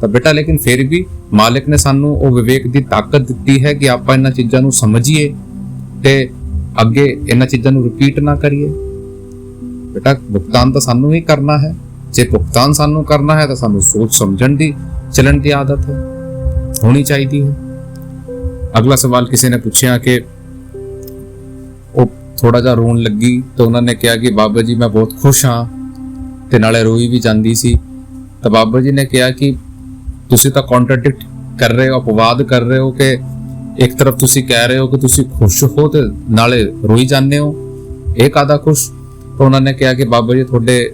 ਤਾਂ ਬੇਟਾ, ਲੇਕਿਨ ਫਿਰ ਵੀ ਮਾਲਿਕ ਨੇ ਸਾਨੂੰ ਉਹ ਵਿਵੇਕ ਦੀ ਤਾਕਤ ਦਿੱਤੀ ਹੈ ਕਿ ਆਪਾਂ ਇਹਨਾਂ ਚੀਜ਼ਾਂ ਨੂੰ ਸਮਝੀਏ ਤੇ ਅੱਗੇ ਇਹਨਾਂ ਚੀਜ਼ਾਂ ਨੂੰ ਰਿਪੀਟ ਨਾ ਕਰੀਏ। ਬੇਟਾ, ਭੁਗਤਾਨ ਤਾਂ ਸਾਨੂੰ ਹੀ ਕਰਨਾ ਹੈ। ਜੇ ਭੁਗਤਾਨ ਸਾਨੂੰ ਕਰਨਾ ਹੈ ਤਾਂ ਸਾਨੂੰ ਸੋਚ ਸਮਝਣ ਦੀ, ਚੱਲਣ ਦੀ ਆਦਤ ਹੈ, ਹੋਣੀ ਚਾਹੀਦੀ ਹੈ। ਅਗਲਾ ਸਵਾਲ ਕਿਸੇ ਨੇ ਪੁੱਛਿਆ ਕਿ ਉਹ ਥੋੜਾ ਜਿਹਾ ਰੋਣ ਲੱਗੀ ਤਾਂ ਉਹਨਾਂ ਨੇ ਕਿਹਾ ਕਿ ਬਾਬਾ ਜੀ, ਮੈਂ ਬਹੁਤ ਖੁਸ਼ ਹਾਂ, ਤੇ ਨਾਲੇ ਰੋਈ ਵੀ ਜਾਂਦੀ ਸੀ। ਤਾਂ ਬਾਬਾ ਜੀ ਨੇ ਕਿਹਾ ਕਿ ਤੁਸੀਂ ਤਾਂ ਕੰਟਰਡਿਕਟ ਕਰ ਰਹੇ ਹੋ, ਅਪਵਾਦ ਕਰ ਰਹੇ ਹੋ ਕਿ ਇੱਕ ਤਰਫ ਤੁਸੀਂ ਕਹਿ ਰਹੇ ਹੋ ਕਿ ਤੁਸੀਂ ਖੁਸ਼ ਹੋ ਤੇ ਨਾਲੇ ਰੋਈ ਜਾਂਦੇ ਹੋ, ਇਹ ਕਾਹਦਾ ਖੁਸ਼? ਤਾਂ ਉਹਨਾਂ ਨੇ ਕਿਹਾ ਕਿ ਬਾਬਾ ਜੀ, ਤੁਹਾਡੇ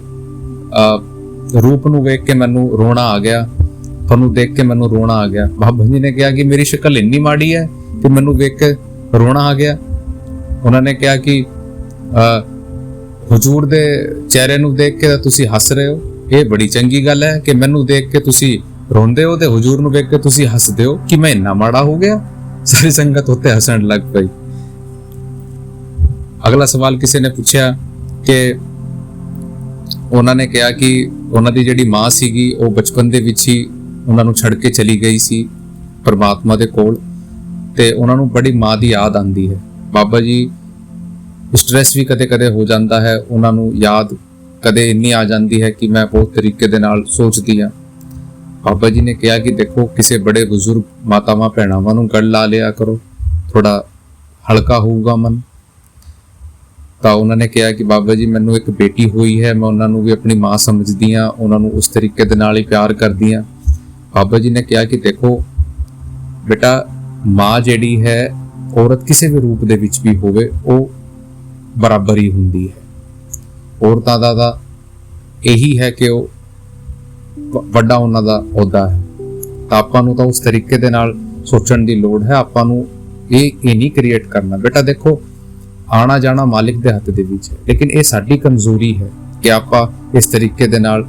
ਰੂਪ ਨੂੰ ਵੇਖ ਕੇ ਮੈਨੂੰ ਰੋਣਾ ਆ ਗਿਆ, ਤੁਹਾਨੂੰ ਦੇਖ ਕੇ ਮੈਨੂੰ ਰੋਣਾ ਆ ਗਿਆ। ਬਾਬਾ ਜੀ ਨੇ ਕਿਹਾ ਕਿ ਮੇਰੀ ਸ਼ਕਲ ਇੰਨੀ ਮਾੜੀ ਹੈ ਕਿ ਮੈਨੂੰ ਵੇਖ ਕੇ ਰੋਣਾ ਆ ਗਿਆ। ਉਹਨਾਂ ਨੇ ਕਿਹਾ ਕਿ ਹੁਜੂਰ ਦੇ ਚਿਹਰੇ ਨੂੰ ਦੇਖ ਕੇ ਤੁਸੀਂ ਹੱਸ ਰਹੇ ਹੋ, ਇਹ ਬੜੀ ਚੰਗੀ ਗੱਲ ਹੈ ਕਿ ਮੈਨੂੰ ਦੇਖ ਕੇ ਤੁਸੀਂ ਰੋਂਦੇ ਹੋ ਤੇ ਹੁਜੂਰ ਨੂੰ ਵੇਖ ਕੇ ਤੁਸੀਂ ਹੱਸਦੇ ਹੋ, ਕਿ ਮੈਂ ਇੰਨਾ ਮਾੜਾ ਹੋ ਗਿਆ? ਸਾਰੀ ਸੰਗਤ ਉੱਤੇ ਹੱਸਣ ਲੱਗ ਪਈ। ਅਗਲਾ ਸਵਾਲ ਕਿਸੇ ਨੇ ਪੁੱਛਿਆ ਕਿ ਉਹਨਾਂ ਨੇ ਕਿਹਾ ਕਿ ਉਹਨਾਂ ਦੀ ਜਿਹੜੀ ਮਾਂ ਸੀਗੀ ਉਹ ਬਚਪਨ ਦੇ ਵਿੱਚ ਹੀ ਉਹਨਾਂ ਨੂੰ ਛੱਡ ਕੇ ਚਲੀ ਗਈ ਸੀ ਪਰਮਾਤਮਾ ਦੇ ਕੋਲ, ਤੇ ਉਹਨਾਂ ਨੂੰ ਬੜੀ ਮਾਂ ਦੀ ਯਾਦ ਆਉਂਦੀ ਹੈ। ਬਾਬਾ ਜੀ, ਸਟ੍ਰੈਸ ਵੀ ਕਦੇ-ਕਦੇ ਹੋ ਜਾਂਦਾ ਹੈ, ਉਹਨਾਂ ਨੂੰ ਯਾਦ ਕਦੇ ਇੰਨੀ ਆ ਜਾਂਦੀ ਹੈ ਕਿ ਮੈਂ ਬਹੁਤ ਤਰੀਕੇ ਦੇ ਨਾਲ ਸੋਚਦੀ ਹਾਂ। ਬਾਬਾ ਜੀ ਨੇ ਕਿਹਾ ਕਿ ਦੇਖੋ, ਕਿਸੇ ਬੜੇ ਬਜ਼ੁਰਗ ਮਾਤਾਵਾਂ ਭੈਣਾਵਾਂ ਨੂੰ ਗਲ ਲਾ ਲਿਆ ਕਰੋ, ਥੋੜਾ ਹਲਕਾ ਹੋਊਗਾ ਮਨ। ਤਾਂ ਉਹਨਾਂ ਨੇ ਕਿਹਾ ਕਿ ਬਾਬਾ ਜੀ, ਮੈਨੂੰ ਇੱਕ ਬੇਟੀ ਹੋਈ ਹੈ, ਮੈਂ ਉਹਨਾਂ ਨੂੰ ਵੀ ਆਪਣੀ ਮਾਂ ਸਮਝਦੀ ਹਾਂ, ਉਹਨਾਂ ਨੂੰ ਉਸ ਤਰੀਕੇ ਦੇ ਨਾਲ ਹੀ ਪਿਆਰ ਕਰਦੀ ਹਾਂ। ਬਾਬਾ ਜੀ ਨੇ ਕਿਹਾ ਕਿ ਦੇਖੋ ਬੇਟਾ, ਮਾਂ ਜਿਹੜੀ ਹੈ, ਔਰਤ ਕਿਸੇ ਵੀ ਰੂਪ ਦੇ ਵਿੱਚ ਵੀ ਹੋਵੇ, ਉਹ ਬਰਾਬਰ ਹੀ ਹੁੰਦੀ ਹੈ। ਔਰਤਾਂ ਦਾ ਤਾਂ ਇਹੀ ਹੈ ਕਿ ਉਹ ਵੱਡਾ ਉਹਨਾਂ ਦਾ ਅਹੁਦਾ ਹੈ। ਤਾਂ ਆਪਾਂ ਨੂੰ ਤਾਂ ਉਸ ਤਰੀਕੇ ਦੇ ਨਾਲ ਸੋਚਣ ਦੀ ਲੋੜ ਹੈ। ਆਪਾਂ ਨੂੰ ਇਹ ਨਹੀਂ ਕ੍ਰੀਏਟ ਕਰਨਾ। ਬੇਟਾ ਦੇਖੋ, ਆਣਾ ਜਾਣਾ ਮਾਲਿਕ ਦੇ ਹੱਥ ਦੇ ਵਿੱਚ ਹੈ, ਲੇਕਿਨ ਇਹ ਸਾਡੀ ਕਮਜ਼ੋਰੀ ਹੈ ਕਿ ਆਪਾਂ ਇਸ ਤਰੀਕੇ ਦੇ ਨਾਲ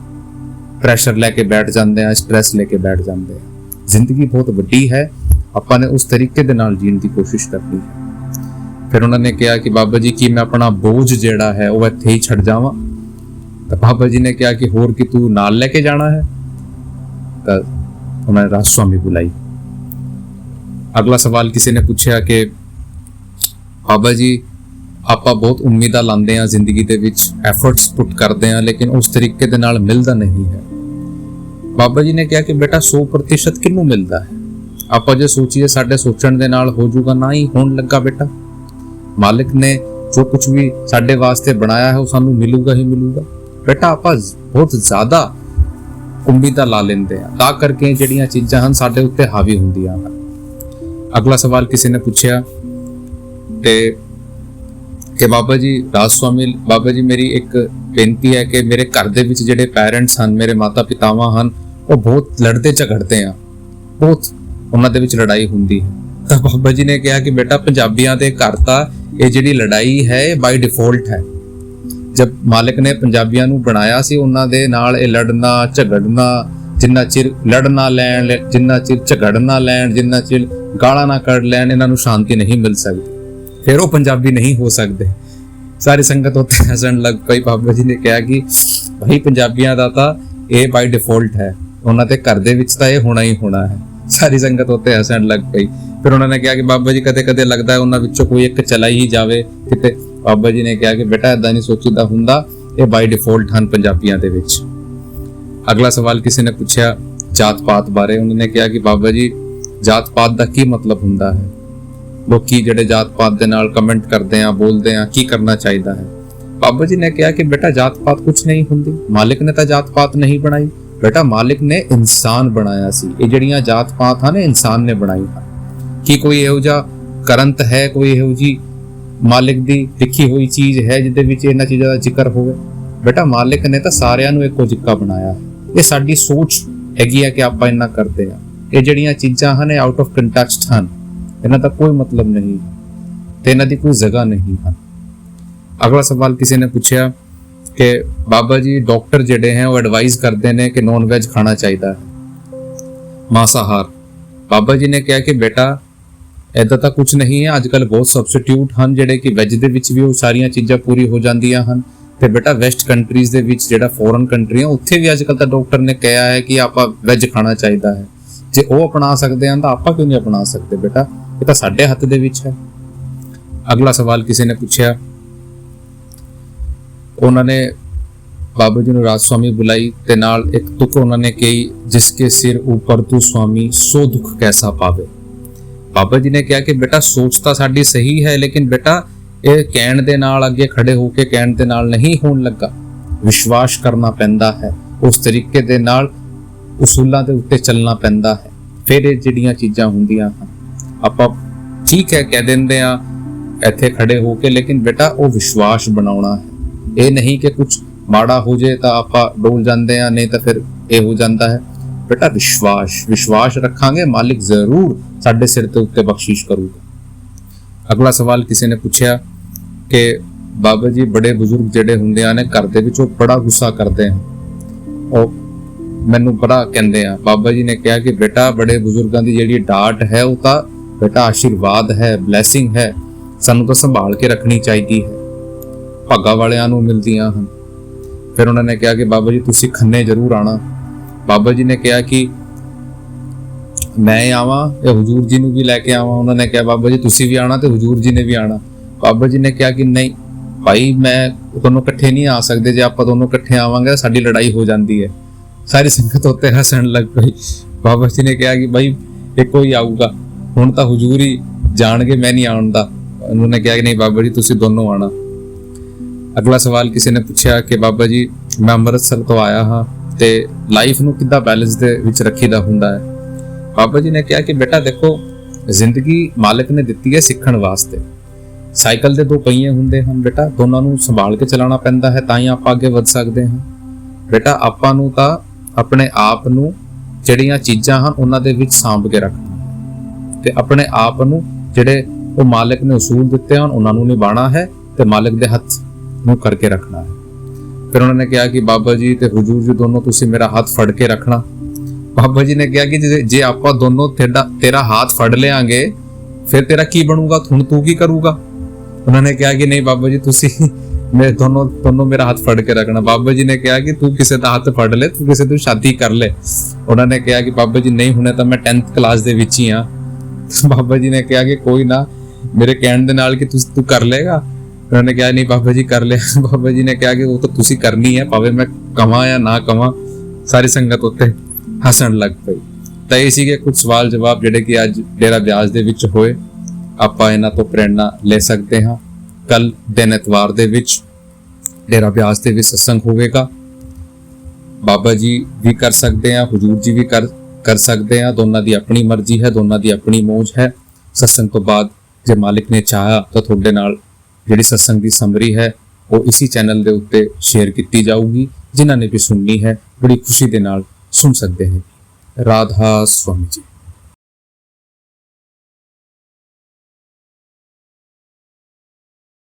ਪ੍ਰੈਸ਼ਰ ਲੈ ਕੇ ਬੈਠ ਜਾਂਦੇ ਹਾਂ, ਸਟ੍ਰੈਸ ਲੈ ਕੇ ਬੈਠ ਜਾਂਦੇ ਹਾਂ। ਜ਼ਿੰਦਗੀ ਬਹੁਤ ਵੱਡੀ ਹੈ, ਆਪਾਂ ਨੇ ਉਸ ਤਰੀਕੇ ਦੇ ਨਾਲ ਜੀਣ ਦੀ ਕੋਸ਼ਿਸ਼ ਕਰਨੀ ਹੈ। ਫਿਰ ਉਹਨਾਂ ਨੇ ਕਿਹਾ ਕਿ ਬਾਬਾ ਜੀ, ਕੀ ਮੈਂ ਆਪਣਾ ਬੋਝ ਜਿਹੜਾ ਹੈ ਉਹ ਇੱਥੇ ਹੀ ਛੱਡ ਜਾਵਾਂ? ਤਾਂ ਬਾਬਾ ਜੀ ਨੇ ਕਿਹਾ ਕਿ ਹੋਰ ਕੀ ਤੂੰ ਨਾਲ ਲੈ ਕੇ ਜਾਣਾ ਹੈ? ਤਾਂ ਉਹਨਾਂ ਨੇ ਰਾਜ ਸਵਾਮੀ ਬੁਲਾਈ। ਅਗਲਾ ਸਵਾਲ ਕਿਸੇ ਨੇ ਪੁੱਛਿਆ ਕਿ ਬਾਬਾ ਜੀ, ਆਪਾਂ ਬਹੁਤ ਉਮੀਦਾਂ ਲਾਉਂਦੇ ਹਾਂ ਜ਼ਿੰਦਗੀ ਦੇ ਵਿੱਚ, ਐਫਰਟਸ ਪੁੱਟ ਕਰਦੇ ਹਾਂ, ਲੇਕਿਨ ਉਸ ਤਰੀਕੇ ਦੇ ਨਾਲ ਮਿਲਦਾ ਨਹੀਂ ਹੈ। ਬਾਬਾ ਜੀ ਨੇ ਕਿਹਾ ਕਿ ਬੇਟਾ 100% ਕਿਹਨੂੰ ਮਿਲਦਾ ਹੈ? ਆਪਾਂ ਜੇ ਸੋਚੀਏ ਸਾਡੇ ਸੋਚਣ ਦੇ ਨਾਲ ਹੋ ਜਾਊਗਾ, ਨਾ ਹੀ ਹੋਣ ਲੱਗਾ ਬੇਟਾ। ਮਾਲਿਕ ਨੇ ਜੋ ਕੁਝ ਵੀ ਸਾਡੇ ਵਾਸਤੇ ਬਣਾਇਆ ਹੈ ਉਹ ਸਾਨੂੰ ਮਿਲੂਗਾ ਹੀ ਮਿਲੂਗਾ। ਬੇਟਾ, ਆਪਾਂ ਬਹੁਤ ਜ਼ਿਆਦਾ ਉਮੀਦਾਂ ਲਾ ਲੈਂਦੇ ਆ, ਤਾਂ ਕਰਕੇ ਜਿਹੜੀਆਂ ਚੀਜ਼ਾਂ ਹਨ ਸਾਡੇ ਉੱਤੇ ਹਾਵੀ ਹੁੰਦੀਆਂ ਹਨ। ਅਗਲਾ ਸਵਾਲ ਕਿਸੇ ਨੇ ਪੁੱਛਿਆ ਤੇ ਕਿ ਬਾਬਾ ਜੀ, ਰਾਜ ਸਵਾਮੀ, ਬਾਬਾ ਜੀ ਮੇਰੀ ਇੱਕ ਬੇਨਤੀ ਹੈ ਕਿ ਮੇਰੇ ਘਰ ਦੇ ਵਿੱਚ ਜਿਹੜੇ ਪੈਰੈਂਟਸ ਹਨ, ਮੇਰੇ ਮਾਤਾ ਪਿਤਾਵਾਂ ਹਨ, ਉਹ ਬਹੁਤ ਲੜਦੇ ਝਗੜਦੇ ਆ, ਬਹੁਤ ਉਹਨਾਂ ਦੇ ਵਿੱਚ ਲੜਾਈ ਹੁੰਦੀ ਹੈ। ਤਾਂ ਬਾਬਾ ਜੀ ਨੇ ਕਿਹਾ ਕਿ ਬੇਟਾ, ਪੰਜਾਬੀਆਂ ਦੇ ਘਰ ਤਾਂ ਇਹ ਜਿਹੜੀ ਲੜਾਈ ਹੈ ਇਹ ਬਾਈ ਡਿਫਾਲਟ ਹੈ। ਜਦ ਮਾਲਿਕ ਨੇ ਪੰਜਾਬੀਆਂ ਨੂੰ ਬਣਾਇਆ ਸੀ, ਉਹਨਾਂ ਦੇ ਨਾਲ ਇਹ ਲੜਨਾ ਝਗੜਨਾ, ਜਿੰਨਾ ਚਿਰ ਲੜ ਨਾ ਲੈਣ, ਜਿੰਨਾ ਚਿਰ ਝਗੜ ਨਾ ਲੈਣ, ਜਿੰਨਾ ਚਿਰ ਗਾਲਾਂ ਨਾ ਕੱਢ ਲੈਣ, ਇਹਨਾਂ ਨੂੰ ਸ਼ਾਂਤੀ ਨਹੀਂ ਮਿਲ ਸਕਦੀ। ਫਿਰ ਉਹ ਪੰਜਾਬੀ ਨਹੀਂ ਹੋ ਸਕਦੇ। ਸਾਰੀ ਸੰਗਤ ਉੱਤੇ ਹੱਸਣ ਲੱਗ ਪਈ। ਬਾਬਾ ਜੀ ਨੇ ਕਿਹਾ ਕਿ ਭਾਈ ਪੰਜਾਬੀਆਂ ਦਾ ਤਾਂ ਇਹ ਬਾਈ ਡਿਫਾਲਟ ਹੈ, ਉਹਨਾਂ ਦੇ ਘਰ ਦੇ ਵਿੱਚ ਤਾਂ ਇਹ ਹੋਣਾ ਹੀ ਹੋਣਾ ਹੈ। ਸਾਰੀ ਸੰਗਤ ਉੱਤੇ ਹੱਸਣ ਲੱਗ ਪਈ। ਫਿਰ ਉਹਨਾਂ ਨੇ ਕਿਹਾ ਕਿ ਬਾਬਾ ਜੀ ਕਦੇ ਕਦੇ ਲੱਗਦਾ ਹੈ ਉਹਨਾਂ ਵਿੱਚੋਂ ਕੋਈ ਇੱਕ ਚਲਾ ਹੀ ਜਾਵੇ ਕਿਤੇ। ਬਾਬਾ ਜੀ ਨੇ ਕਿਹਾ ਕਿ ਬੇਟਾ ਏਦਾਂ ਨਹੀਂ ਸੋਚੀਦਾ ਹੁੰਦਾ, ਇਹ ਬਾਈ ਡਿਫਾਲਟ ਹਨ ਪੰਜਾਬੀਆਂ ਦੇ ਵਿੱਚ। ਅਗਲਾ ਸਵਾਲ ਕਿਸੇ ਨੇ ਪੁੱਛਿਆ ਜਾਤ ਪਾਤ ਬਾਰੇ। ਉਹਨਾਂ ਨੇ ਕਿਹਾ ਕਿ ਬਾਬਾ ਜੀ ਜਾਤ ਪਾਤ ਦਾ ਕੀ ਮਤਲਬ ਹੁੰਦਾ ਹੈ? ਲੋਕੀ ਜਿਹੜੇ ਜਾਤ ਪਾਤ ਦੇ ਨਾਲ ਕਮੈਂਟ ਕਰਦੇ ਆ, ਬੋਲਦੇ ਆ, ਕੀ ਕਰਨਾ ਚਾਹੀਦਾ ਹੈ? ਬਾਬਾ ਜੀ ਨੇ ਕਿਹਾ ਕਿ ਬੇਟਾ ਜਾਤ ਪਾਤ ਕੁਝ ਨਹੀਂ ਹੁੰਦੀ, ਮਾਲਿਕ ਨੇ ਤਾਂ ਜਾਤ ਪਾਤ ਨਹੀਂ ਬਣਾਈ ਬੇਟਾ, ਮਾਲਿਕ ਨੇ ਇਨਸਾਨ ਬਣਾਇਆ ਸੀ। ਇਹ ਜਿਹੜੀਆਂ ਜਾਤ ਪਾਤ ਹਨ ਇਨਸਾਨ ਨੇ ਬਣਾਈ ਹਨ। ਕੀ ਕੋਈ ਇਹੋ ਜਿਹਾ ਕਰੰਤ ਹੈ, ਕੋਈ ਇਹੋ ਜੀ ਮਾਲਿਕ ਦੀ ਲਿਖੀ ਹੋਈ ਚੀਜ਼ ਹੈ ਜਿਹਦੇ ਵਿੱਚ ਇਹਨਾਂ ਚੀਜ਼ਾਂ ਦਾ ਜ਼ਿਕਰ ਹੋਵੇ? ਬੇਟਾ ਮਾਲਿਕ ਨੇ ਤਾਂ ਸਾਰਿਆਂ ਨੂੰ ਇੱਕੋ ਜਿਹਾ ਬਣਾਇਆ। ਇਹ ਸਾਡੀ ਸੋਚ ਹੈਗੀ ਹੈ ਕਿ ਆਪਾਂ ਇੰਨਾ ਕਰਦੇ ਆ। ਇਹ ਜਿਹੜੀਆਂ ਚੀਜ਼ਾਂ ਹਨ ਇਹ ਆਊਟ ਆਫ ਕੰਟੈਕਸਟ ਹਨ, ਇਹਨਾਂ ਦਾ ਕੋਈ ਮਤਲਬ ਨਹੀਂ ਤੇ ਇਹਨਾਂ ਦੀ ਕੋਈ ਜਗ੍ਹਾ ਨਹੀਂ ਹੈ। ਅਗਲਾ ਸਵਾਲ ਕਿਸੇ ਨੇ ਪੁੱਛਿਆ ਕਿ ਬਾਬਾ ਜੀ ਡਾਕਟਰ ਜਿਹੜੇ ਹੈ ਉਹ ਐਡਵਾਈਜ਼ ਕਰਦੇ ਨੇ ਕਿ ਨੌਨ ਵੈਜ ਖਾਣਾ ਚਾਹੀਦਾ ਹੈ, ਮਾਸਾਹਾਰ। ਬਾਬਾ ਜੀ ਨੇ ਕਿਹਾ ਕਿ ਬੇਟਾ ऐसा तो कुछ नहीं है। अजकल बहुत सबस्टिट्यूट हैं ਜਿਹੜੇ ਕਿ ਵੈਜ ਦੇ ਵਿੱਚ ਵੀ ਉਹ ਸਾਰੀਆਂ ਚੀਜ਼ਾਂ ਪੂਰੀ ਹੋ ਜਾਂਦੀਆਂ ਹਨ। ਤੇ ਬੇਟਾ ਵੈਸਟ ਕੰਟਰੀਜ਼ ਦੇ ਵਿੱਚ ਜਿਹੜਾ ਫੋਰਨ ਕੰਟਰੀਆਂ ਉੱਥੇ ਵੀ ਅੱਜਕੱਲ ਤਾਂ ਡਾਕਟਰ ਨੇ ਕਿਹਾ ਹੈ ਕਿ ਆਪਾਂ ਵੈਜ ਖਾਣਾ ਚਾਹੀਦਾ ਹੈ। ਜੇ ਉਹ ਅਪਣਾ ਸਕਦੇ ਹਨ ਤਾਂ ਆਪਾਂ ਕਿਉਂ ਨਹੀਂ ਅਪਣਾ ਸਕਦੇ? ਬੇਟਾ ਇਹ ਤਾਂ ਸਾਡੇ ਹੱਥ ਦੇ ਵਿੱਚ ਹੈ। ਅਗਲਾ ਸਵਾਲ ਕਿਸੇ ਨੇ ਪੁੱਛਿਆ, ਉਹਨਾਂ ਨੇ ਬਾਬਾ ਜੀ ਨੂੰ ਰਾਜ ਸਵਾਮੀ ਬੁਲਾਈ ਤੇ ਨਾਲ ਇੱਕ ਤੁਕ ਉਹਨਾਂ ਨੇ ਕਹੀ, ਜਿਸਕੇ ਸਿਰ ਉੱਪਰ ਤੂੰ ਸਵਾਮੀ ਸੋ ਦੁੱਖ ਕੈਸਾ ਪਾਵੇ। ਬਾਬਾ ਜੀ ਨੇ ਕਿਹਾ ਕਿ ਬੇਟਾ ਸੋਚ ਤਾਂ ਸਾਡੀ ਸਹੀ ਹੈ, ਲੇਕਿਨ ਬੇਟਾ ਇਹ ਕਹਿਣ ਦੇ ਨਾਲ, ਅੱਗੇ ਖੜੇ ਹੋ ਕੇ ਕਹਿਣ ਦੇ ਨਾਲ ਨਹੀਂ ਹੋਣ ਲੱਗਾ। ਵਿਸ਼ਵਾਸ ਕਰਨਾ ਪੈਂਦਾ ਹੈ, ਉਸ ਤਰੀਕੇ ਦੇ ਨਾਲ ਉਸੂਲਾਂ ਦੇ ਉੱਤੇ ਚੱਲਣਾ ਪੈਂਦਾ ਹੈ, ਫਿਰ ਇਹ ਜਿਹੜੀਆਂ ਚੀਜ਼ਾਂ ਹੁੰਦੀਆਂ ਹਨ। ਆਪਾਂ ਠੀਕ ਹੈ ਕਹਿ ਦਿੰਦੇ ਆ ਇੱਥੇ ਖੜੇ ਹੋ ਕੇ, ਲੇਕਿਨ ਬੇਟਾ ਉਹ ਵਿਸ਼ਵਾਸ ਬਣਾਉਣਾ ਹੈ। ਇਹ ਨਹੀਂ ਕਿ ਕੁਝ ਮਾੜਾ ਹੋ ਜਾਏ ਤਾਂ ਆਪਾਂ ਡੋਲ ਜਾਂਦੇ ਆ, ਨਹੀਂ ਤਾਂ ਫਿਰ ਇਹ ਹੋ ਜਾਂਦਾ ਹੈ। बेटा विश्वास रखांगे, मालिक जरूर साडे सिर ते उत्ते बख्शिश करूगा। अगला सवाल किसी ने पूछा कि बाबा जी बड़े बुजुर्ग जिहड़े हुंदे ने घर दे विच बड़ा गुस्सा करते हैं और मैनू बड़ा कहंदे आ। बाबा जी ने कहा कि बेटा बड़े बुजुर्गां दी जिहड़ी डांट है वो तां बेटा आशीर्वाद है, ब्लैसिंग है, सानू तां संभाल के रखनी चाहिदी है, भागा वालियां नू मिलदियां हन। फिर उन्होंने कहा कि बाबा जी तुसीं खन्ने जरूर आना। बाबा जी ने कहा कि मैं आवा या हुजूर जी नू भी लैके आवा। उन्होंने कहा बाबा जी तुसी भी आना ते हुजूर जी ने भी आना। बाबा जी ने कहा कि नहीं भाई मैं दोनों इकट्ठे नहीं आ सकते, जे आपां दोनों इकट्ठे आवांगे साडी लड़ाई हो जाती है। सारी संगत उत्ते हसन लग पई। बाबा जी ने कहा कि भाई एको ही आऊगा, हुण तां हुजूर ही जाणगे, मैं नहीं आउंदा। उन्होंने कहा कि नहीं बाबा जी तुसी दोनों आना। अगला सवाल किसी ने पूछा कि बाबा जी मैं अमृतसर तो आया हाँ ਤੇ ਲਾਈਫ ਨੂੰ ਕਿੱਦਾਂ ਬੈਲੈਂਸ ਦੇ ਵਿੱਚ ਰੱਖੀਦਾ ਹੁੰਦਾ ਹੈ। ਬਾਬਾ ਜੀ ਨੇ ਕਿਹਾ ਕਿ ਬੇਟਾ ਦੇਖੋ ਜ਼ਿੰਦਗੀ ਮਾਲਕ ਨੇ ਦਿੱਤੀ ਹੈ ਸਿੱਖਣ ਵਾਸਤੇ। ਸਾਈਕਲ ਦੇ ਦੋ ਪਹੀਏ ਹੁੰਦੇ ਹਨ ਬੇਟਾ, ਦੋਨਾਂ ਨੂੰ ਸੰਭਾਲ ਕੇ ਚਲਾਉਣਾ ਪੈਂਦਾ ਹੈ ਤਾਂ ਹੀ ਆਪਾਂ ਅੱਗੇ ਵਧ ਸਕਦੇ ਹਾਂ। ਬੇਟਾ ਆਪਾਂ ਨੂੰ ਤਾਂ ਆਪਣੇ ਆਪ ਨੂੰ ਜਿਹੜੀਆਂ ਚੀਜ਼ਾਂ ਹਨ ਉਹਨਾਂ ਦੇ ਵਿੱਚ ਸਾਂਭ ਕੇ ਰੱਖਣਾ ਤੇ ਆਪਣੇ ਆਪ ਨੂੰ ਜਿਹੜੇ ਉਹ ਮਾਲਕ ਨੇ ਉਸੂਲ ਦਿੱਤੇ ਹਨ ਉਹਨਾਂ ਨੂੰ ਨਿਭਾਉਣਾ ਹੈ ਤੇ ਮਾਲਕ ਦੇ ਹੱਥ ਨੂੰ ਕਰਕੇ ਰੱਖਣਾ ਹੈ। फिर उन्होंने कहा कि बाबा जी ते हुजूर जी दोनों तुसी मेरा हाथ फड़ के रखना। बाबा जी ने कहा कि जे आपां दोनों तेरा हाथ फड़ लेंगे फिर तेरा की बनूगा, हुण तू की करूगा? उन्होंने कहा कि नहीं बाबा जी तुसी मेरे दोनों मेरा हाथ फड़ के रखना। बाबा जी ने कहा कि तू किसी दा हाथ फड़ ले, तू किसी तू शादी कर ले। उन्होंने कहा कि बाबा जी नहीं हुणे तां मैं 10th क्लास दे विच ही हां। बाबा जी ने कहा कि कोई ना, मेरे कहण दे नाल कि तू कर लेगा। उन्होंने कहा नहीं बाबा जी कर ले। बाबा जी ने कहा कि वो तो तुसी करनी है भावें मैं कवां या ना कवां। सारी संगत उत्ते हसन लग पई। तो ये सीगे कुछ सवाल जवाब जिहड़े कि अज डेरा ब्यास दे विच होए, आपां इन्हां तो प्रेरणा ले सकते हाँ। कल दिन एतवार दे विच डेरा ब्यास दे विच सत्संग होवेगा। बाबा जी भी कर सकते हैं, हुजूर जी भी कर सकते हैं। दोनों की अपनी मर्जी है, दोनों की अपनी मौज है। सत्संग तो बाद जे मालिक ने चाहा तो तुहाडे नाल ਜਿਹੜੀ सत्संग की समरी है वो इसी चैनल के उत्ते शेयर की जाऊगी। जिन्होंने भी सुननी है बड़ी खुशी के नाल सुन सकते हैं। राधा स्वामी जी।